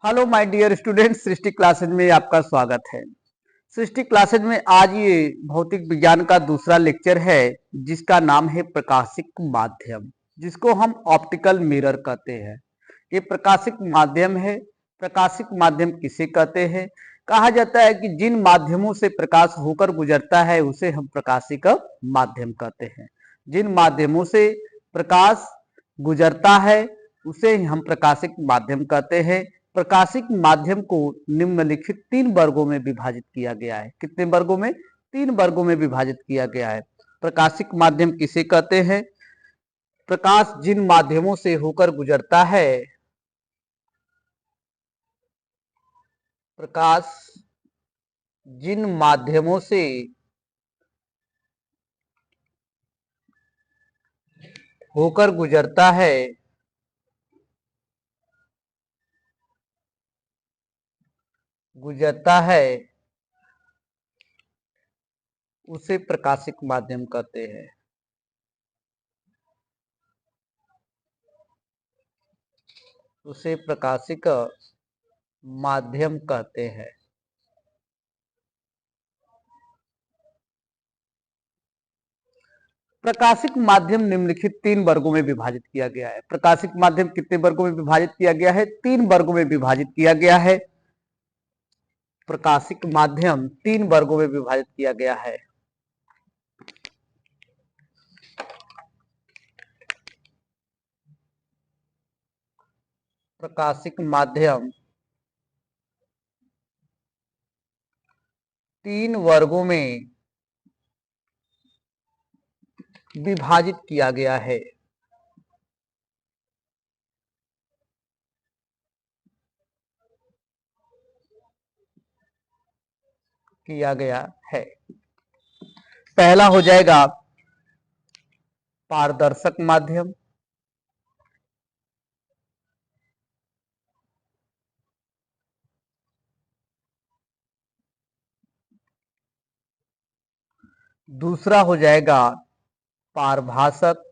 Hello my dear student, Srishti Classes में आपका स्वागत है। सृष्टि क्लासेज में आज ये भौतिक विज्ञान का दूसरा लेक्चर है जिसका नाम है प्रकाशिक माध्यम, जिसको हम ऑप्टिकल मिरर कहते हैं। ये प्रकाशिक माध्यम है। प्रकाशिक माध्यम किसे कहते हैं? कहा जाता है कि जिन माध्यमों से प्रकाश होकर गुजरता है उसे हम प्रकाशिक माध्यम कहते हैं। जिन माध्यमों से प्रकाश गुजरता है उसे हम प्रकाशिक माध्यम कहते हैं। प्रकाशिक माध्यम को निम्नलिखित 3 वर्गों में विभाजित किया गया है। कितने वर्गों में? 3 वर्गों में विभाजित किया गया है। प्रकाशिक माध्यम किसे कहते हैं? प्रकाश जिन माध्यमों से होकर गुजरता है, प्रकाश जिन माध्यमों से होकर गुजरता है उसे प्रकाशिक माध्यम कहते हैं। उसे प्रकाशिक माध्यम कहते हैं। प्रकाशिक माध्यम निम्नलिखित 3 वर्गों में विभाजित किया गया है। प्रकाशिक माध्यम कितने वर्गों में विभाजित किया गया है? 3 वर्गों में विभाजित किया गया है। प्रकाशिक माध्यम 3 वर्गों में विभाजित किया गया है। प्रकाशिक माध्यम 3 वर्गों में विभाजित किया गया है। पहला हो जाएगा पारदर्शक माध्यम। दूसरा हो जाएगा पारभासक।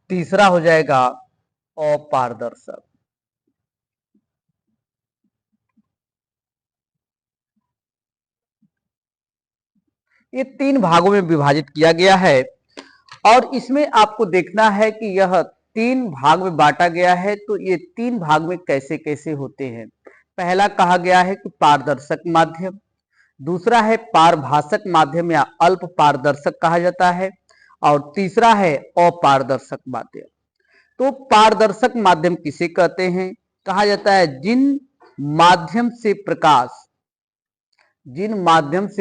तीसरा हो जाएगा अपारदर्शक। ये 3 भागों में विभाजित किया गया है और इसमें आपको देखना है कि यह 3 भाग में बांटा गया है। तो ये 3 भाग में कैसे कैसे होते हैं। पहला कहा गया है कि पारदर्शक माध्यम, दूसरा है पारभासक माध्यम या अल्प पारदर्शक कहा जाता है, और तीसरा है अपारदर्शक माध्यम। तो पारदर्शक माध्यम किसे कहते हैं? कहा जाता है जिन माध्यम से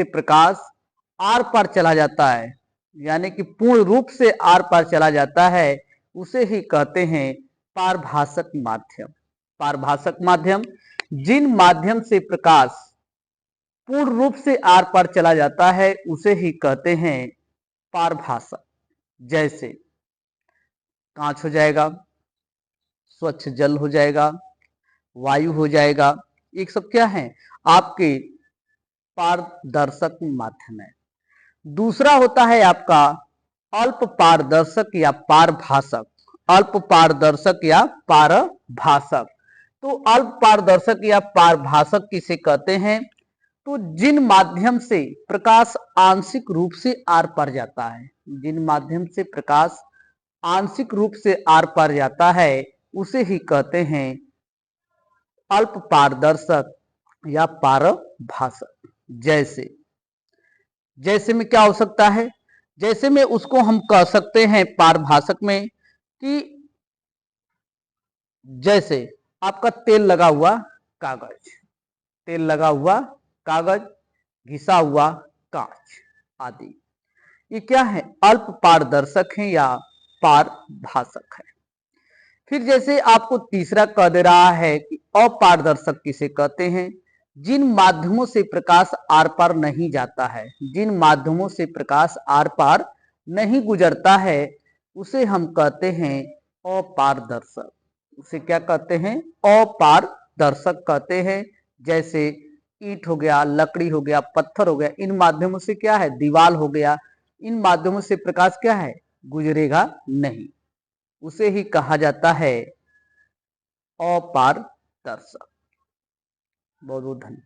प्रकाश आर पार चला जाता है, यानी कि पूर्ण रूप से आर पार चला जाता है, उसे ही कहते हैं पारभासक माध्यम। पारभासक माध्यम जिन माध्यम से प्रकाश पूर्ण रूप से आर पार चला जाता है उसे ही कहते हैं पारभासक। जैसे कांच हो जाएगा, स्वच्छ जल हो जाएगा, वायु हो जाएगा, ये सब क्या है? आपके पारदर्शक माध्यम है। दूसरा होता है आपका अल्प पारदर्शक या पारभासक। अल्प पारदर्शक या पारभासक। तो अल्प पारदर्शक या पारभासक किसे कहते हैं? तो जिन माध्यम से प्रकाश आंशिक रूप से आर पार जाता है, जिन माध्यम से प्रकाश आंशिक रूप से आर पार जाता है उसे ही कहते हैं अल्प पारदर्शक या पारभासक। जैसे जैसे में क्या हो सकता है? जैसे में उसको हम कह सकते हैं पारभासक में कि जैसे आपका तेल लगा हुआ कागज, घिसा हुआ कांच आदि, ये क्या है? अल्प पारदर्शक है या पारभासक है। फिर जैसे आपको तीसरा कह दे रहा है कि अपारदर्शक किसे कहते हैं? जिन माध्यमों से प्रकाश आर पार नहीं जाता है, जिन माध्यमों से प्रकाश आर पार नहीं गुजरता है उसे हम कहते हैं अपारदर्शक। उसे क्या कहते हैं? अपारदर्शक कहते हैं। जैसे ईंट हो गया, लकड़ी हो गया, पत्थर हो गया, इन माध्यमों से क्या है, दीवाल हो गया, इन माध्यमों से प्रकाश क्या है, गुजरेगा नहीं। उसे ही कहा जाता है अपारदर्शक। बहुत बहुत धन्यवाद।